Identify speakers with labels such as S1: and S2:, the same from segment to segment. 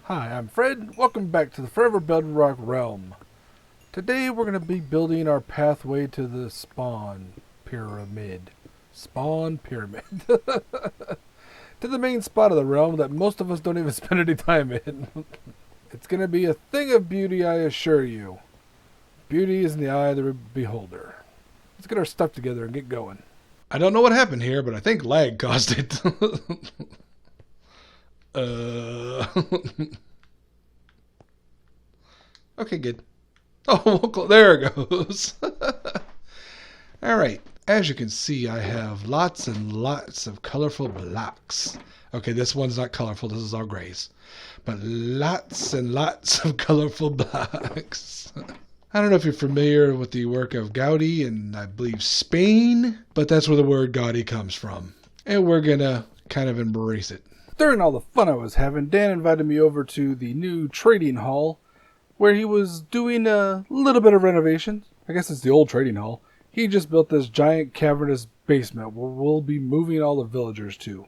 S1: Hi, I'm Fred. Welcome back to the Forever Bedrock Realm. Today we're going to be building our pathway to the spawn pyramid. Spawn pyramid. To the main spot of the realm that most of us don't even spend any time in. It's going to be a thing of beauty, I assure you. Beauty is in the eye of the beholder. Let's get our stuff together and get going. I don't know what happened here, but I think lag caused it. Okay, good. Oh, there it goes. All right. As you can see, I have lots and lots of colorful blocks. Okay, this one's not colorful. This is all grays. But lots and lots of colorful blocks. I don't know if you're familiar with the work of Gaudi in, I believe, Spain, but that's where the word Gaudi comes from. And we're going to kind of embrace it. During all the fun I was having, Dan invited me over to the new trading hall where he was doing a little bit of renovation. I guess it's the old trading hall. He just built this giant cavernous basement where we'll be moving all the villagers to.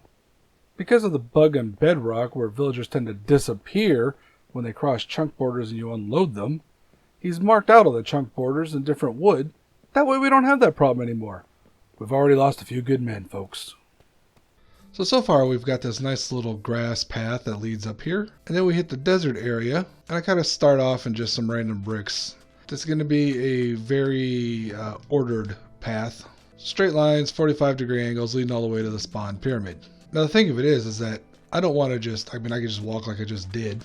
S1: Because of the bug on Bedrock where villagers tend to disappear when they cross chunk borders and you unload them, he's marked out all the chunk borders in different wood. That way we don't have that problem anymore. We've already lost a few good men, folks. So far we've got this nice little grass path that leads up here. And then we hit the desert area. And I kind of start off in just some random bricks. This is going to be a very ordered path. Straight lines, 45-degree angles leading all the way to the spawn pyramid. Now the thing of it is that I don't want to just, I can just walk like I just did.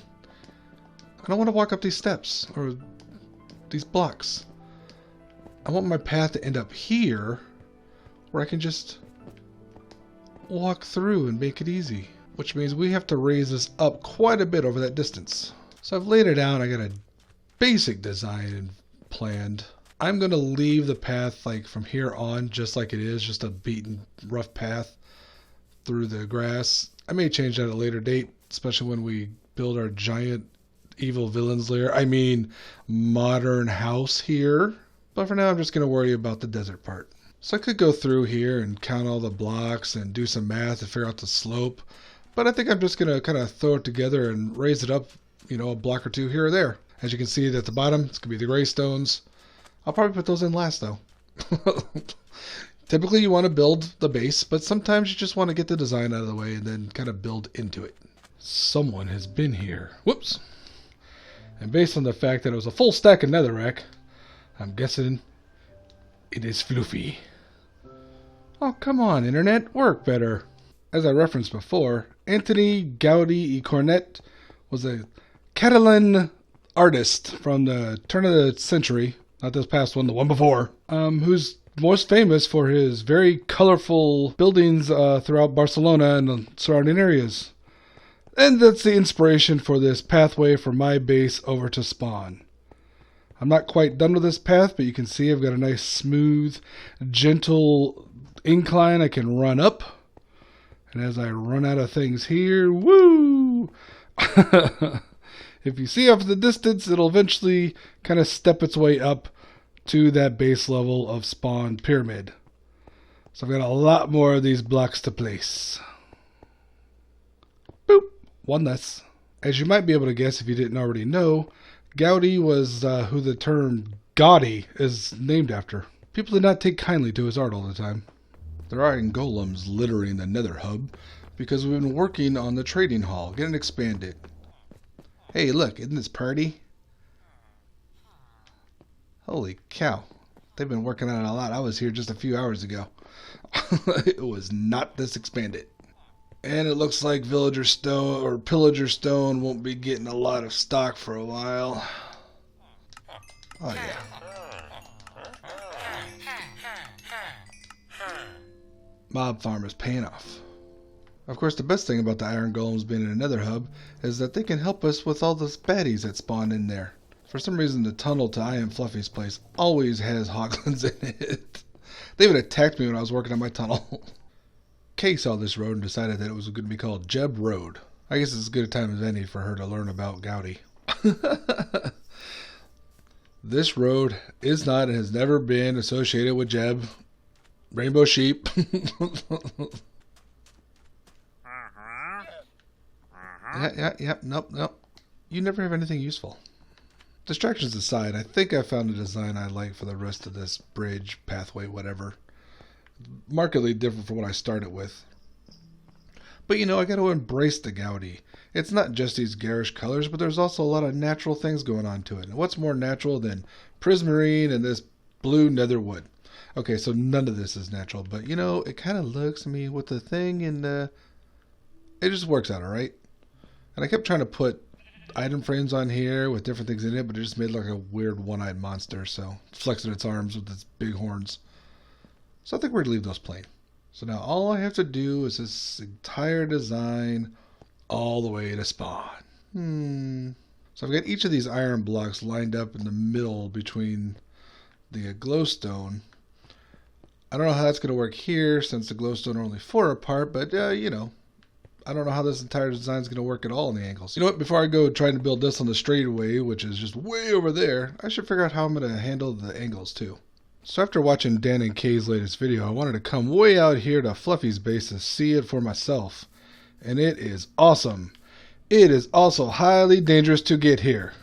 S1: I don't want to walk up these steps or these blocks. I want my path to end up here where I can just walk through and make it easy. Which means we have to raise this up quite a bit over that distance. So I've laid it out. I got a basic design planned. I'm going to leave the path like from here on just like it is, just a beaten rough path through the grass. I may change that at a later date, especially when we build our giant evil villains lair. I mean modern house here. But for now I'm just going to worry about the desert part. So I could go through here and count all the blocks and do some math to figure out the slope. But I think I'm just going to kind of throw it together and raise it up, you know, a block or two here or there. As you can see at the bottom, it's going to be the gray stones. I'll probably put those in last though. Typically you want to build the base, but sometimes you just want to get the design out of the way and then kind of build into it. Someone has been here. Whoops. And based on the fact that it was a full stack of netherrack, I'm guessing it is Floofy. Oh, come on, Internet. Work better. As I referenced before, Anthony Gaudi y Cornet was a Catalan artist from the turn of the century, not this past one, the one before, who's most famous for his very colorful buildings throughout Barcelona and the surrounding areas. And that's the inspiration for this pathway from my base over to spawn. I'm not quite done with this path, but you can see I've got a nice smooth, gentle incline I can run up. And as I run out of things here, woo! If you see off in the distance, it'll eventually kind of step its way up to that base level of spawn pyramid. So I've got a lot more of these blocks to place. Boop! One less. As you might be able to guess if you didn't already know, Gaudi was who the term Gaudi is named after. People did not take kindly to his art all the time. There are golems littering the nether hub because we've been working on the trading hall, getting expanded. Hey, look, isn't this pretty? Holy cow. They've been working on it a lot. I was here just a few hours ago. It was not this expanded. And it looks like Villager Stone or Pillager Stone won't be getting a lot of stock for a while. Oh yeah. Mob Farm is paying off. Of course, the best thing about the iron golems being in another hub is that they can help us with all those baddies that spawn in there. For some reason, the tunnel to I Am Fluffy's place always has hoglins in it. They even attacked me when I was working on my tunnel. Kay saw this road and decided that it was going to be called Jeb Road. I guess it's as good a time as any for her to learn about Gaudi. This road is not and has never been associated with Jeb. Rainbow sheep. Yeah, nope. you never have anything useful. Distractions aside, I think I found a design I like for the rest of this bridge, pathway, whatever. Markedly different from what I started with. But you know, I got to embrace the Gaudi. It's not just these garish colors, but there's also a lot of natural things going on to it. And what's more natural than prismarine and this blue netherwood? Okay, so none of this is natural, but you know, it kind of looks, I mean, with the thing, and it just works out, alright? And I kept trying to put item frames on here with different things in it, but it just made like a weird one-eyed monster, so flexing its arms with its big horns. So I think we're going to leave those plain. So now all I have to do is this entire design all the way to spawn. So I've got each of these iron blocks lined up in the middle between the glowstone. I don't know how that's going to work here since the glowstone are only 4 apart, but you know, I don't know how this entire design is going to work at all in the angles. You know what, before I go trying to build this on the straightaway, which is just way over there, I should figure out how I'm going to handle the angles too. So after watching Dan and Kay's latest video, I wanted to come way out here to Fluffy's base to see it for myself. And it is awesome. It is also highly dangerous to get here.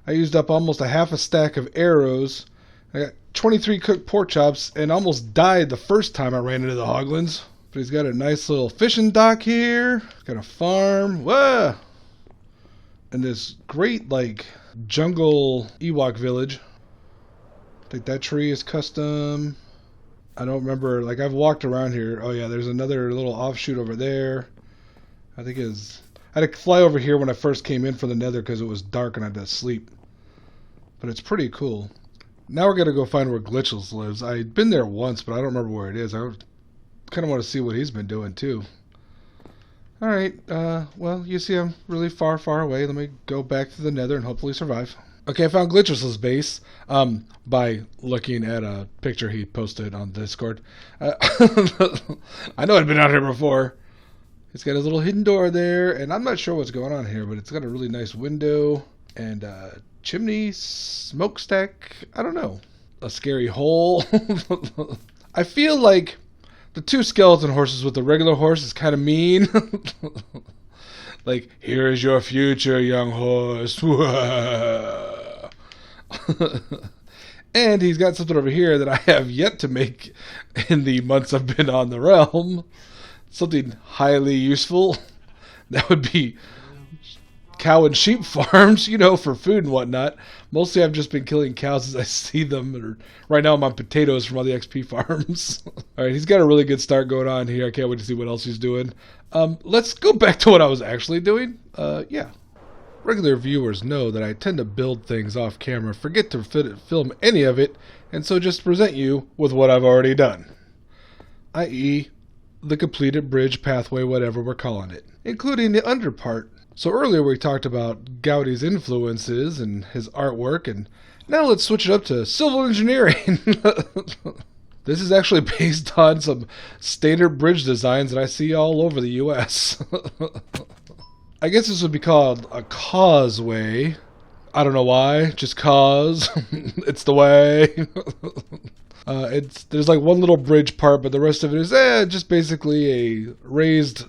S1: I used up almost a half a stack of arrows. I got 23 cooked pork chops and almost died the first time I ran into the hoglins. But he's got a nice little fishing dock here. Got a farm. Whoa! And this great, like, jungle Ewok village. I think that tree is custom. I don't remember, like I've walked around here. Oh yeah, there's another little offshoot over there. I think I had to fly over here when I first came in for the nether because it was dark and I had to sleep. But it's pretty cool. Now we're going to go find where Glitchless lives. I'd been there once, but I don't remember where it is. I kind of want to see what he's been doing too. Alright, well, you see I'm really far, far away. Let me go back to the nether and hopefully survive. Okay, I found Glitchless's base by looking at a picture he posted on Discord. I know I'd been out here before. It's got a little hidden door there, and I'm not sure what's going on here, but it's got a really nice window and a chimney, smokestack, I don't know, a scary hole. I feel like the 2 skeleton horses with the regular horse is kind of mean. Like, here is your future, young horse. And he's got something over here that I have yet to make in the months I've been on the realm. Something highly useful. That would be cow and sheep farms, you know, for food and whatnot. Mostly I've just been killing cows as I see them. Or right now I'm on potatoes from all the XP farms. Alright, he's got a really good start going on here. I can't wait to see what else he's doing. Let's go back to what I was actually doing. Yeah. Regular viewers know that I tend to build things off camera, forget to film any of it, and so just present you with what I've already done. I.e., the completed bridge, pathway, whatever we're calling it, including the under part. So earlier we talked about Gaudi's influences and his artwork, and now let's switch it up to civil engineering. This is actually based on some standard bridge designs that I see all over the US. I guess this would be called a causeway. I don't know why, just cause. It's the way. There's like one little bridge part, but the rest of it is just basically a raised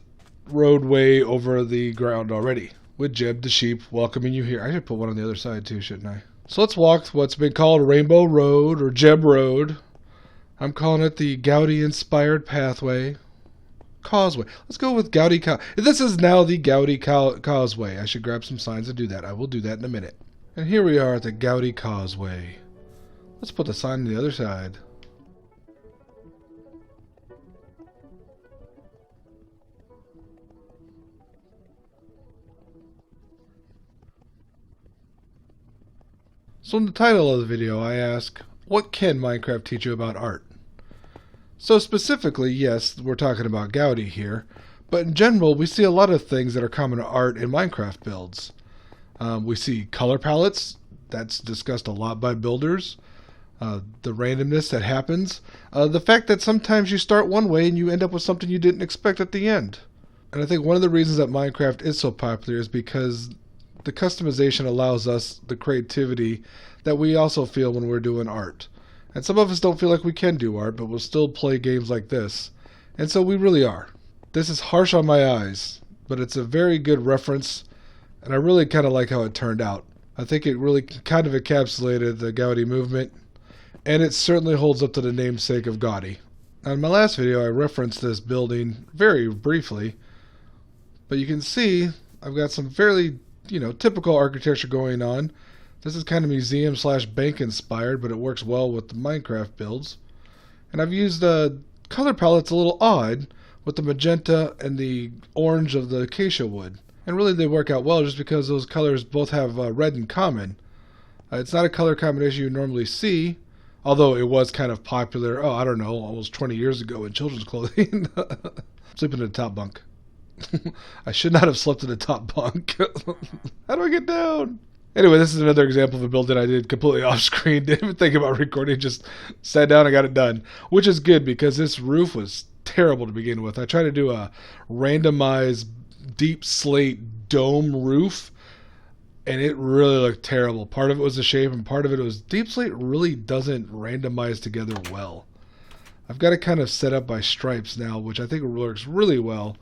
S1: roadway over the ground already. With Jeb the sheep welcoming you here. I should put one on the other side too, shouldn't I? So let's walk what's been called Rainbow Road or Jeb Road. I'm calling it the Gaudi-inspired pathway. Causeway. Let's go with Gaudi. This is now the Gaudi Causeway. I should grab some signs and do that. I will do that in a minute. And here we are at the Gaudi Causeway. Let's put the sign on the other side. So in the title of the video, I ask, what can Minecraft teach you about art? So specifically, yes, we're talking about Gaudi here, but in general, we see a lot of things that are common to art in Minecraft builds. We see color palettes, that's discussed a lot by builders, the randomness that happens, the fact that sometimes you start one way and you end up with something you didn't expect at the end. And I think one of the reasons that Minecraft is so popular is because the customization allows us the creativity that we also feel when we're doing art. And some of us don't feel like we can do art, but we'll still play games like this. And so we really are. This is harsh on my eyes, but it's a very good reference And I really kind of like how it turned out. I think it really kind of encapsulated the Gaudi movement, and it certainly holds up to the namesake of Gaudi. Now, in my last video, I referenced this building very briefly, but you can see I've got some fairly, typical architecture going on. This is kind of museum / bank inspired, but it works well with the Minecraft builds. And I've used the color palette's a little odd with the magenta and the orange of the acacia wood. And really they work out well just because those colors both have red in common. It's not a color combination you normally see, although it was kind of popular, I don't know, almost 20 years ago in children's clothing. Sleeping in the top bunk. I should not have slept in the top bunk. How do I get down? Anyway, this is another example of a build that I did completely off screen. Didn't even think about recording, just sat down and got it done. Which is good because this roof was terrible to begin with. I tried to do a randomized deep slate dome roof, and it really looked terrible. Part of it was the shape, and part of it was deep slate really doesn't randomize together well. I've got it kind of set up by stripes now, which I think works really well.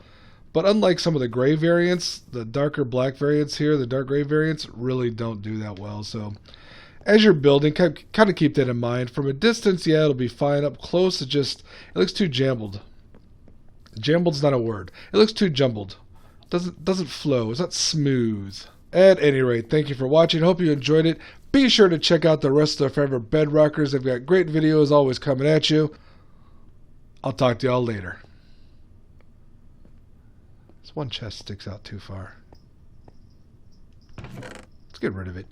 S1: But unlike some of the gray variants, the darker black variants here, the dark gray variants, really don't do that well. So as you're building, kind of keep that in mind. From a distance, yeah, it'll be fine. Up close, it looks too jumbled. Jumbled's not a word. It looks too jumbled. Doesn't flow. It's not smooth. At any rate, thank you for watching. Hope you enjoyed it. Be sure to check out the rest of the Forever Bedrockers. They've got great videos always coming at you. I'll talk to y'all later. This one chest sticks out too far. Let's get rid of it.